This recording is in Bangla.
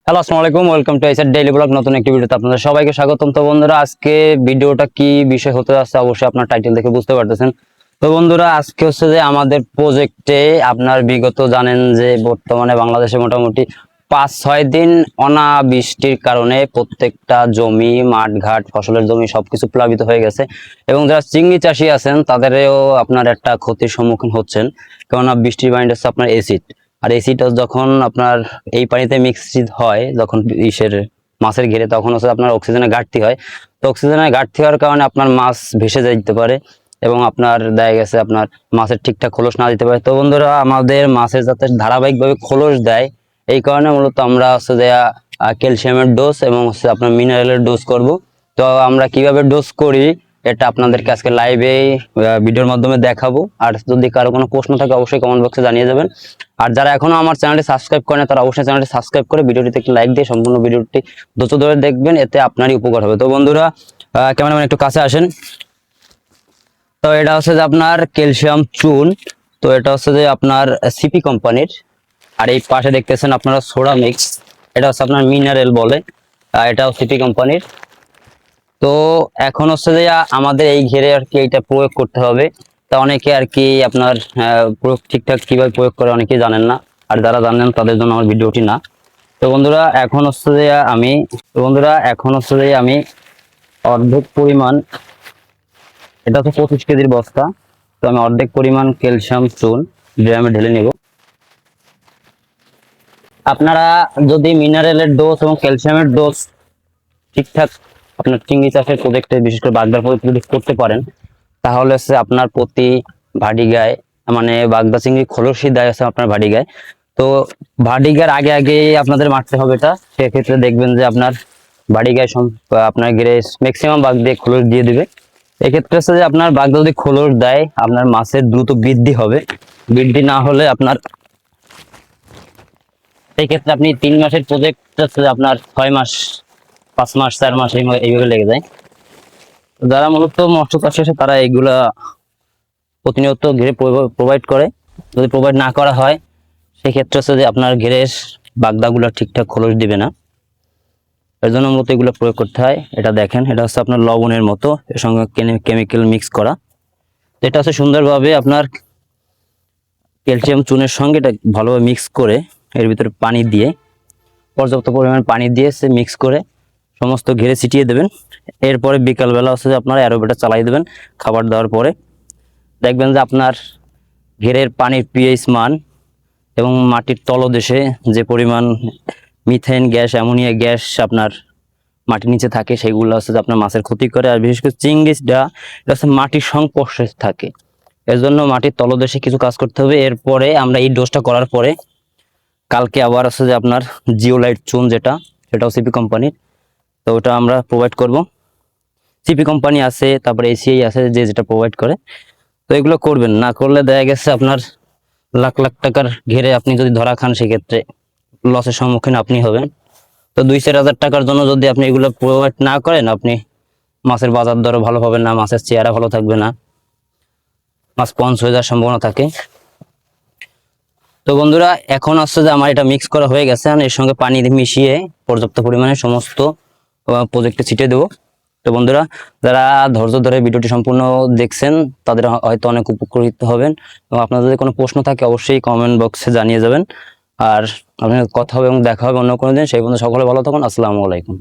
হ্যালো, আসসালামু আলাইকুম। ওয়েলকাম টু আইসার ডেইলি ব্লগ। নতুন একটি ভিডিওতে আপনাদের সবাইকে স্বাগতম। তো বন্ধুরা, আজকে ভিডিওটা কি বিষয় হতে যাচ্ছে অবশ্যই আপনার টাইটেল দেখে বুঝতে পারতেছেন। তো বন্ধুরা, আজকে হচ্ছে যে আমাদের প্রজেক্টে আপনার বিগত জানেন যে বর্তমানে বাংলাদেশে মোটামুটি 5-6 দিন অনাবৃষ্টির কারণে প্রত্যেকটা জমি, মাঠ ঘাট, ফসলের জমি সবকিছু প্লাবিত হয়ে গেছে এবং যারা চিংড়ি চাষি আছেন তাদেরও আপনার একটা ক্ষতির সম্মুখীন হচ্ছেন। কেননা বৃষ্টির পানিটা হচ্ছে আপনার এসিড, আর এসিটা যখন আপনার এই পানিতে মিক্সড হয়, যখন ইসের মাছের ঘিরে, তখন হচ্ছে আপনার অক্সিজেনের ঘাটতি হয়। তো অক্সিজেনের ঘাটতি হওয়ার কারণে আপনার মাছ ভেসে যেতে পারে এবং আপনার দেখা গেছে আপনার মাছের ঠিকঠাক খোলস না দিতে পারে। তো বন্ধুরা, আমাদের মাছের যাতে ধারাবাহিকভাবে খোলস দেয়, এই কারণে মূলত আমরা হচ্ছে যে ক্যালসিয়ামের ডোজ এবং হচ্ছে আপনার মিনারেলের ডোজ করব। তো আমরা কিভাবে ডোজ করি এটা আপনাদেরকে আজকে লাইভে ভিডিওর মাধ্যমে দেখাবো। আর যদি কারো কোনো প্রশ্ন থাকে অবশ্যই কমেন্ট বক্সে জানিয়ে যাবেন। আর যারা এখনো আমার চ্যানেলটি সাবস্ক্রাইব করেন তারা অবশ্যই চ্যানেলটি সাবস্ক্রাইব করে ভিডিওটিতে একটি লাইক দিয়ে সম্পূর্ণ ভিডিওটি ধৈর্য ধরে দেখবেন, এতে আপনারই উপকার হবে। তো বন্ধুরা, ক্যামেরাম্যান একটু কাছে আসেন। তো এটা হচ্ছে যে আপনার ক্যালসিয়াম চুন। তো এটা হচ্ছে যে আপনার সিপি কোম্পানির। আর এই পাশে দেখতেছেন আপনারা সোডা মিক্স, এটা হচ্ছে আপনার মিনারেল বলে, এটাও সিপি কোম্পানির। তো এখন হচ্ছে যে আমাদের এই ঘেরে আর কি এটা প্রয়োগ করতে হবে। তা অনেকে আর কি আপনার প্রয়োগ ঠিকঠাক কিভাবে প্রয়োগ করে অনেকে জানেন না, আর যারা জানেন তাদের জন্য আমার ভিডিওটি না। তো বন্ধুরা, এখন হচ্ছে যে আমি অর্ধেক পরিমাণ, এটা হচ্ছে 25 কেজির বস্তা। তো আমি অর্ধেক পরিমাণ ক্যালসিয়াম চুন ড্রামে ঢেলে নেব। আপনারা যদি মিনারেলের ডোজ এবং ক্যালসিয়ামের ডোজ ঠিকঠাক আপনার চিংড়ি চাষের প্রজেক্টে, বিশেষ করে বাগদার প্রজেক্টে যদি করতে পারেন, তাহলে হচ্ছে আপনার প্রতি ভাডি গায়ে, মানে বাগদা চিংড়ি খোলসি দেয় আছে আপনার ভাডি গায়ে। তো ভাডি গায়ের আগে আগে আপনাদের মারতে হবে এটা। সেক্ষেত্রে দেখবেন যে আপনার ভাডি গায়ে আপনার গেড়ে ম্যাক্সিমাম বাগ দিয়ে খোলস দিয়ে দিবে। এক্ষেত্রে হচ্ছে যে আপনার বাগদা যদি খোলস দেয়, আপনার মাছের দ্রুত বৃদ্ধি হবে। বৃদ্ধি না হলে আপনার, সেই ক্ষেত্রে আপনি 3 মাসের প্রজেক্ট হচ্ছে আপনার 6 মাস, 5 মাস, 4 মাস এইভাবে লেগে যায়। যারা মূলত মৎস্য চাষে আসে তারা এইগুলা প্রতিনিয়ত ঘিরে প্রোভাইড করে। যদি প্রোভাইড না করা হয়, সেক্ষেত্রে হচ্ছে যে আপনার ঘিরের বাগদাগুলো ঠিকঠাক খোলস দিবে না। এর জন্য মূলত এগুলো প্রয়োগ করতে হয়। এটা দেখেন, এটা হচ্ছে আপনার লবণের মতো, এর সঙ্গে কেমিক্যাল মিক্স করা। তো এটা হচ্ছে সুন্দরভাবে আপনার ক্যালসিয়াম চুনের সঙ্গে এটা ভালোভাবে মিক্স করে, এর ভিতরে পানি দিয়ে, পর্যাপ্ত পরিমাণ পানি দিয়ে সে মিক্স করে সমস্ত ঘিরে ছিটিয়ে দেবেন। এরপরে বিকালবেলা হচ্ছে যে আপনার অ্যারোবেটা চালাই দেবেন। খাবার দেওয়ার পরে দেখবেন যে আপনার ঘেরের পানির পিএইচ মান এবং মাটির তলদেশে যে পরিমাণ মিথেন গ্যাস, অ্যামোনিয়া গ্যাস আপনার মাটির নিচে থাকে, সেগুলো হচ্ছে যে আপনার মাছের ক্ষতি করে। আর বিশেষ করে চিংড়িটা, এটা হচ্ছে মাটির সংস্পর্শে থাকে, এর জন্য মাটির তলদেশে কিছু কাজ করতে হবে। এরপরে আমরা এই ডোজটা করার পরে কালকে আবার আছে যে আপনার জিওলাইট চুন, সেটাও সিপি কোম্পানির। তো ওটা আমরা প্রোভাইড করব। সিপি কোম্পানি আছে, তারপরে এসিআই আছে, যে যেটা প্রোভাইড করে। তো এগুলো করবেন, না করলে দেখা গেছে আপনার লাখ লাখ টাকার ঘেরে আপনি যদি ধরা খান, সেক্ষেত্রে লসের সম্মুখীন আপনি হবেন। তো 2-4 হাজার টাকার জন্য যদি আপনি এগুলো প্রোভাইড না করেন, আপনি মাছের বাজার দরও ভালো হবে না, মাছের চেহারা ভালো থাকবে না, মাছ পঞ্চ হয়ে যাওয়ার সম্ভাবনা থাকে। তো বন্ধুরা, এখন আসছে যে আমার এটা মিক্স করা হয়ে গেছে, আর এর সঙ্গে পানি মিশিয়ে পর্যাপ্ত পরিমাণে সমস্ত প্রজেক্টে ছিটিয়ে দেবো। তো বন্ধুরা, যারা ধৈর্য ধরে ভিডিওটি সম্পূর্ণ দেখছেন তাদের হয়তো অনেক উপকৃত হবেন। এবং আপনাদের যদি কোনো প্রশ্ন থাকে অবশ্যই কমেন্ট বক্সে জানিয়ে যাবেন। আর আপনার কথা হবে এবং দেখা হবে অন্য কোনো দিন। সেই পর্যন্ত সকলে ভালো থাকুন। আসসালামু আলাইকুম।